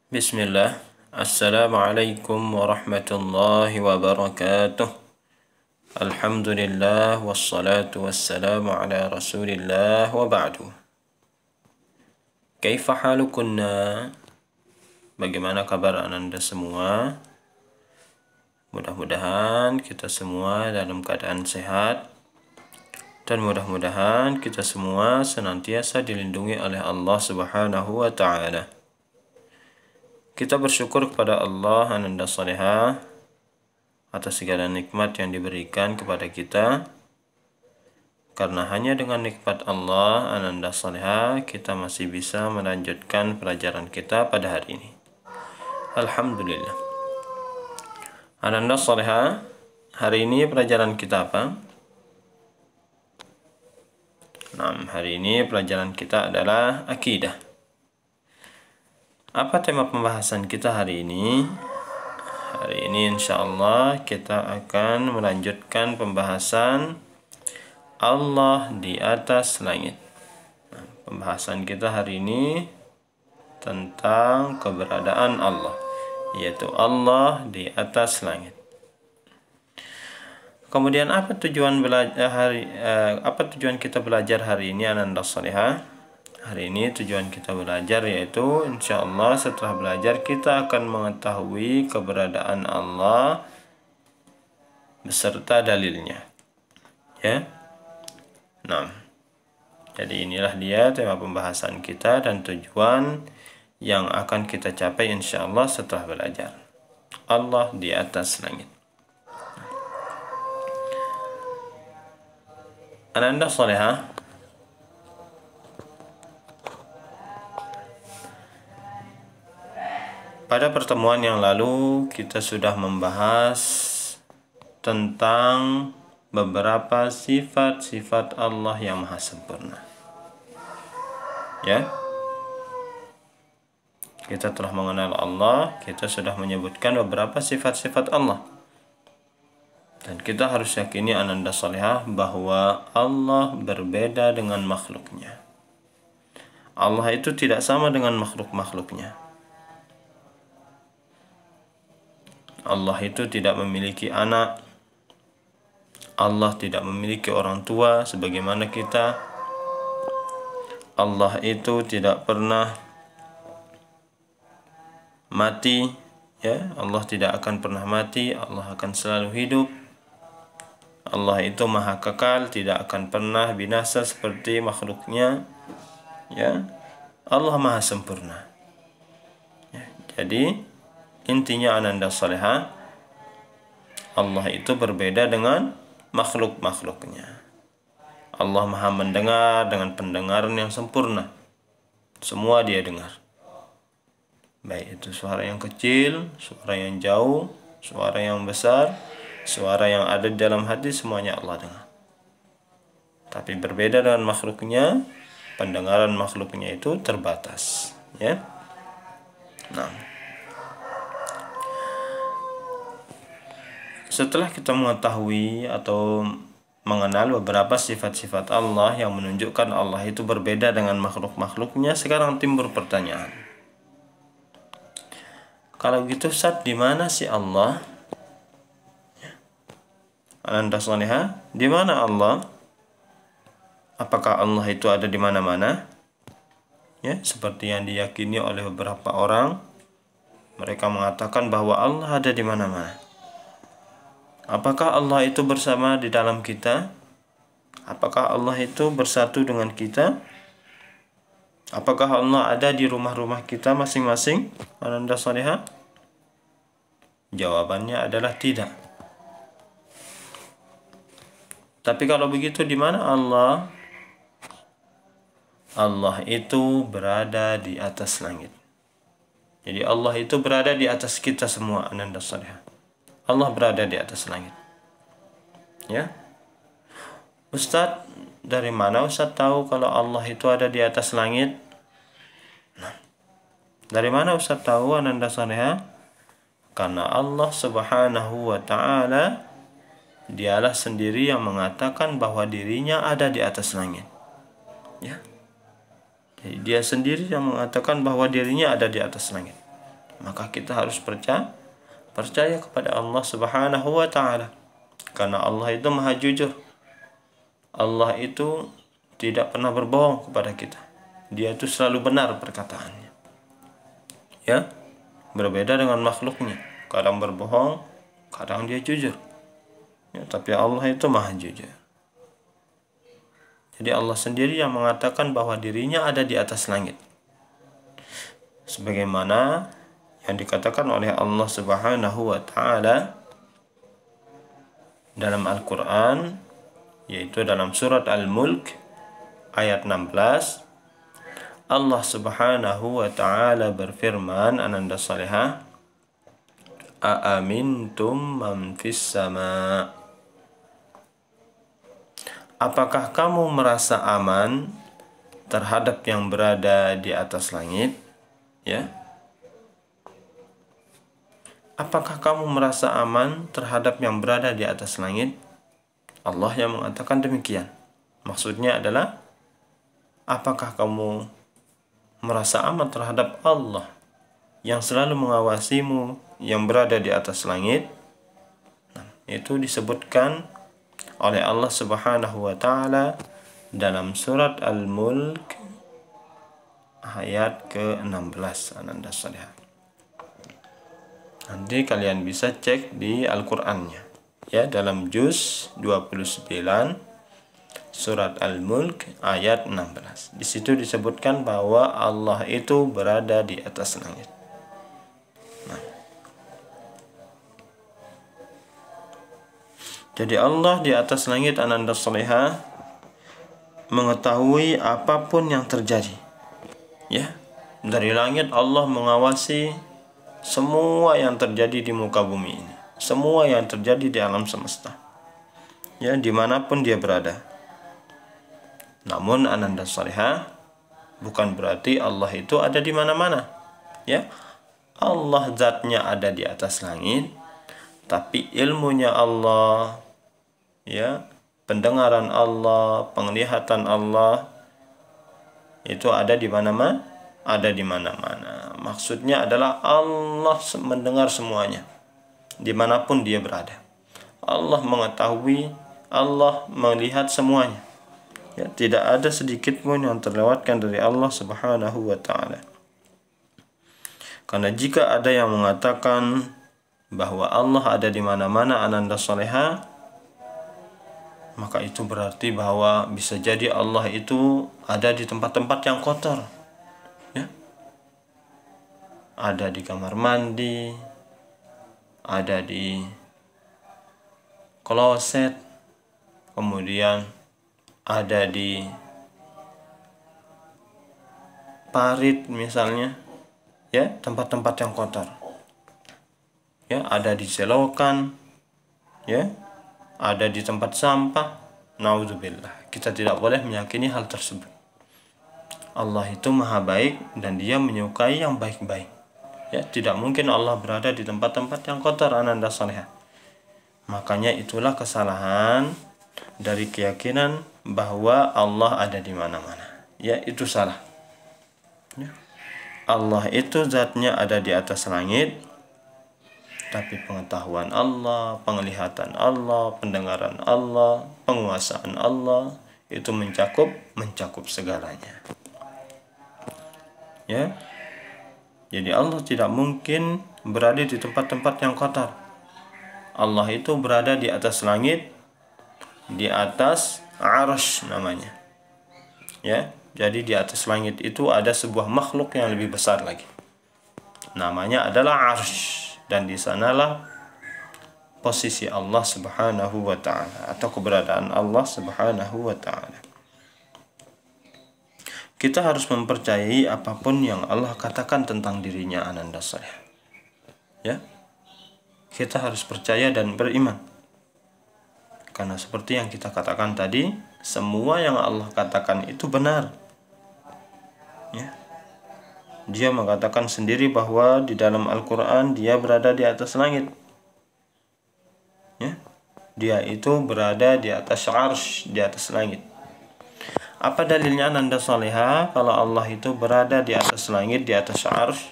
Bismillah. Assalamualaikum warahmatullahi wabarakatuh. Alhamdulillah wassalatu wassalamu ala rasulillah wa ba'du. Kaifa halukunna? Bagaimana kabar Anda semua? Mudah-mudahan kita semua dalam keadaan sehat, dan mudah-mudahan kita semua senantiasa dilindungi oleh Allah Subhanahu wa Ta'ala. Kita bersyukur kepada Allah Ananda Salihah atas segala nikmat yang diberikan kepada kita, karena hanya dengan nikmat Allah Ananda Salihah kita masih bisa melanjutkan pelajaran kita pada hari ini. Alhamdulillah. Ananda Salihah, hari ini pelajaran kita apa? Nah, hari ini pelajaran kita adalah akidah. Apa tema pembahasan kita hari ini? Hari ini insya Allah kita akan melanjutkan pembahasan Allah di atas langit. Nah, pembahasan kita hari ini tentang keberadaan Allah, yaitu Allah di atas langit. Kemudian apa tujuan kita belajar hari ini Ananda Salihah? Hari ini tujuan kita belajar yaitu insya Allah setelah belajar kita akan mengetahui keberadaan Allah beserta dalilnya. Ya. Nah, jadi inilah dia tema pembahasan kita dan tujuan yang akan kita capai insya Allah setelah belajar. Allah di atas langit. Ananda Salihah, pada pertemuan yang lalu kita sudah membahas tentang beberapa sifat-sifat Allah yang maha sempurna. Ya. Kita telah mengenal Allah, kita sudah menyebutkan beberapa sifat-sifat Allah. Dan kita harus yakini Ananda Salihah bahwa Allah berbeda dengan makhluknya. Allah itu tidak sama dengan makhluk-makhluknya. Allah itu tidak memiliki anak. Allah tidak memiliki orang tua sebagaimana kita. Allah itu tidak pernah mati, ya. Allah tidak akan pernah mati, Allah akan selalu hidup. Allah itu maha kekal, tidak akan pernah binasa seperti makhluknya, ya. Allah maha sempurna. Ya, jadi intinya Ananda Salihah, Allah itu berbeda dengan makhluk-makhluknya. Allah maha mendengar dengan pendengaran yang sempurna. Semua dia dengar. Baik itu suara yang kecil, suara yang jauh, suara yang besar, suara yang ada di dalam hati, semuanya Allah dengar. Tapi berbeda dengan makhluknya, pendengaran makhluknya itu terbatas. Ya. Nah, setelah kita mengetahui atau mengenal beberapa sifat-sifat Allah yang menunjukkan Allah itu berbeda dengan makhluk-makhluknya, sekarang timbul pertanyaan. Kalau gitu Ustaz, di mana sih Allah? Ananda Salihah, di mana Allah? Apakah Allah itu ada di mana-mana? Ya, seperti yang diyakini oleh beberapa orang, mereka mengatakan bahwa Allah ada di mana-mana. Apakah Allah itu bersama di dalam kita? Apakah Allah itu bersatu dengan kita? Apakah Allah ada di rumah-rumah kita masing-masing? Ananda Salihah? Jawabannya adalah tidak. Tapi kalau begitu di mana Allah? Allah itu berada di atas langit. Jadi Allah itu berada di atas kita semua, Ananda Salihah. Allah berada di atas langit. Ya. Ustadz, dari mana Ustadz tahu kalau Allah itu ada di atas langit? Nah, dari mana Ustadz tahu Ananda Salihah? Karena Allah Subhanahu wa Ta'ala, dialah sendiri yang mengatakan bahwa dirinya ada di atas langit. Ya. Jadi dia sendiri yang mengatakan bahwa dirinya ada di atas langit. Maka kita harus percaya kepada Allah Subhanahu wa taala. Karena Allah itu Maha jujur. Allah itu tidak pernah berbohong kepada kita. Dia itu selalu benar perkataannya. Ya, berbeda dengan makhluknya. Kadang berbohong, kadang dia jujur. Ya, tapi Allah itu Maha jujur. Jadi Allah sendiri yang mengatakan bahwa dirinya ada di atas langit. Sebagaimana yang dikatakan oleh Allah Subhanahu wa taala dalam Al-Qur'an, yaitu dalam surat Al-Mulk ayat 16. Allah Subhanahu wa taala berfirman, Ananda Salihah, "Aamintum man fis sama." Apakah kamu merasa aman terhadap yang berada di atas langit? Ya. Apakah kamu merasa aman terhadap yang berada di atas langit? Allah yang mengatakan demikian. Maksudnya adalah, apakah kamu merasa aman terhadap Allah yang selalu mengawasimu yang berada di atas langit? Nah, itu disebutkan oleh Allah Subhanahu wa taala dalam surat Al-Mulk ayat ke-16. Ananda Salihah. Nanti kalian bisa cek di Al-Qur'annya. Ya, dalam juz 29 surat Al-Mulk ayat 16. Di situ disebutkan bahwa Allah itu berada di atas langit. Jadi Allah di atas langit, Ananda Salihah, mengetahui apapun yang terjadi. Ya, dari langit Allah mengawasi semua yang terjadi di muka bumi ini, semua yang terjadi di alam semesta. Ya, dimanapun dia berada. Namun Ananda Salihah, bukan berarti Allah itu ada di mana-mana. Ya, Allah zatnya ada di atas langit, tapi ilmunya Allah, ya, pendengaran Allah, penglihatan Allah itu ada di mana-mana, ada di mana-mana. Maksudnya adalah Allah mendengar semuanya, dimanapun dia berada. Allah mengetahui, Allah melihat semuanya. Ya, tidak ada sedikit pun yang terlewatkan dari Allah Subhanahu wa taala. Karena jika ada yang mengatakan bahwa Allah ada di mana-mana, Ananda Salihah, maka itu berarti bahwa bisa jadi Allah itu ada di tempat-tempat yang kotor. Ya. Ada di kamar mandi, ada di kloset, kemudian ada di parit misalnya. Ya, tempat-tempat yang kotor. Ya, ada di selokan, ya, ada di tempat sampah. Naudzubillah, kita tidak boleh meyakini hal tersebut. Allah itu Maha baik dan Dia menyukai yang baik-baik. Ya, tidak mungkin Allah berada di tempat-tempat yang kotor, Ananda Salihah. Makanya itulah kesalahan dari keyakinan bahwa Allah ada di mana-mana. Ya, itu salah. Ya. Allah itu zatnya ada di atas langit, tapi pengetahuan Allah, penglihatan Allah, pendengaran Allah, penguasaan Allah itu mencakup segalanya. Ya. Jadi Allah tidak mungkin berada di tempat-tempat yang kotor. Allah itu berada di atas langit, di atas arsy namanya. Ya. Jadi di atas langit itu ada sebuah makhluk yang lebih besar lagi. Namanya adalah arsy, dan di sanalah posisi Allah Subhanahu wa taala atau keberadaan Allah Subhanahu wa taala. Kita harus mempercayai apapun yang Allah katakan tentang dirinya, Ananda Salihah. Ya. Kita harus percaya dan beriman. Karena seperti yang kita katakan tadi, semua yang Allah katakan itu benar. Ya. Dia mengatakan sendiri bahwa di dalam Al-Quran Dia berada di atas langit. Ya. Dia itu berada di atas arsy, di atas langit. Apa dalilnya Ananda Saleha? Kalau Allah itu berada di atas langit, di atas arsy,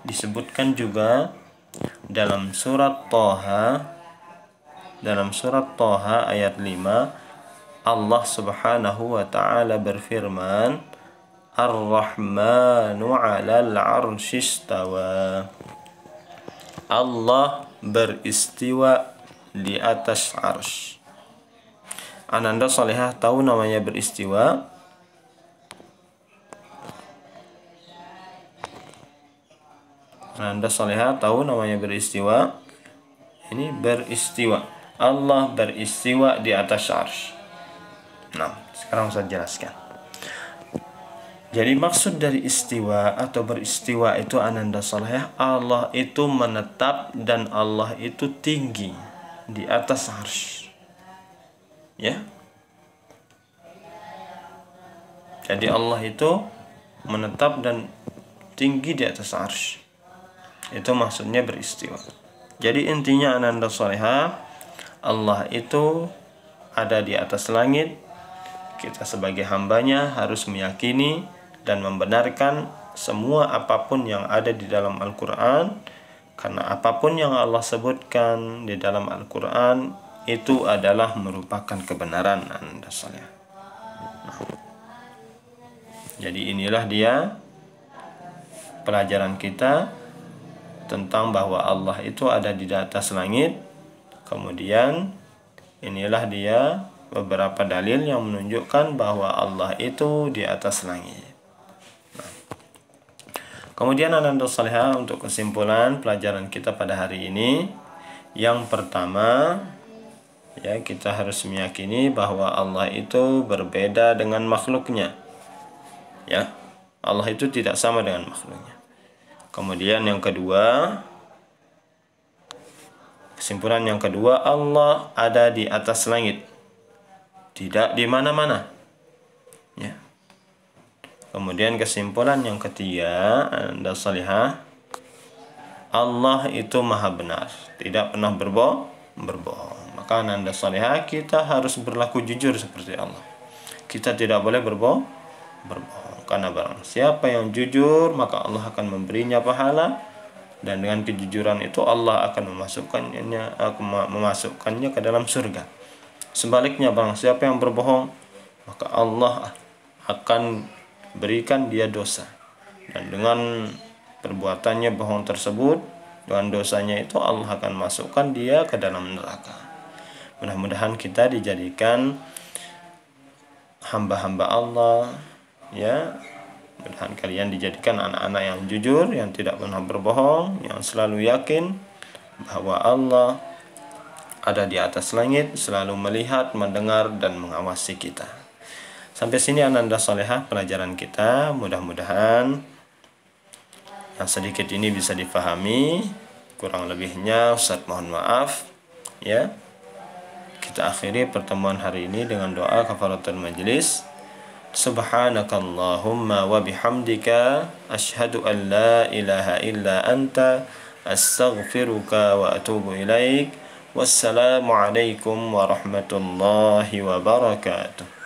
disebutkan juga dalam surat Toha ayat 5, Allah Subhanahu wa taala berfirman, Ar-Rahmanu 'alal 'arsy istawa. Allah beristiwa di atas arsy. Ananda Salihah tahu namanya beristiwa? Ananda Salihah tahu namanya beristiwa? Ini beristiwa. Allah beristiwa di atas arsy. Nah, sekarang saya jelaskan. Jadi maksud dari istiwa atau beristiwa itu Ananda Salihah, Allah itu menetap dan Allah itu tinggi di atas arsy. Ya. Jadi Allah itu menetap dan tinggi di atas arsy. Itu maksudnya beristiwa. Jadi intinya Ananda Salihah, Allah itu ada di atas langit. Kita sebagai hambanya harus meyakini dan membenarkan semua apapun yang ada di dalam Al-Quran, karena apapun yang Allah sebutkan di dalam Al-Quran itu adalah merupakan kebenaran Ananda Salihah. Jadi inilah dia pelajaran kita tentang bahwa Allah itu ada di atas langit. Kemudian inilah dia beberapa dalil yang menunjukkan bahwa Allah itu di atas langit. Kemudian Ananda Salihah, untuk kesimpulan pelajaran kita pada hari ini, yang pertama, ya, kita harus meyakini bahwa Allah itu berbeda dengan makhluknya. Ya, Allah itu tidak sama dengan makhluknya. Kemudian yang kedua, kesimpulan yang kedua, Allah ada di atas langit, tidak di mana-mana. Ya. Kemudian kesimpulan yang ketiga, Ananda Salihah, Allah itu maha benar, tidak pernah berbohong. Maka Ananda Salihah, kita harus berlaku jujur seperti Allah. Kita tidak boleh berbohong. Karena barang siapa yang jujur, maka Allah akan memberinya pahala, dan dengan kejujuran itu Allah akan memasukkannya ke dalam surga. Sebaliknya, barang siapa yang berbohong, maka Allah akan berikan dia dosa, dan dengan perbuatannya bohong tersebut, dengan dosanya itu Allah akan masukkan dia ke dalam neraka. Mudah-mudahan kita dijadikan hamba-hamba Allah, ya. Mudah-mudahan kalian dijadikan anak-anak yang jujur, yang tidak pernah berbohong, yang selalu yakin bahwa Allah ada di atas langit, selalu melihat, mendengar, dan mengawasi kita. Sampai sini Ananda Salihah pelajaran kita. Mudah-mudahan yang sedikit ini bisa difahami. Kurang lebihnya Ustaz mohon maaf, ya. Kita akhiri pertemuan hari ini dengan doa kafaratul majlis. Subhanakallahumma wa bihamdika asyhadu an la ilaha illa anta astaghfiruka wa atubu ilaik. Wassalamualaikum warahmatullahi wabarakatuh.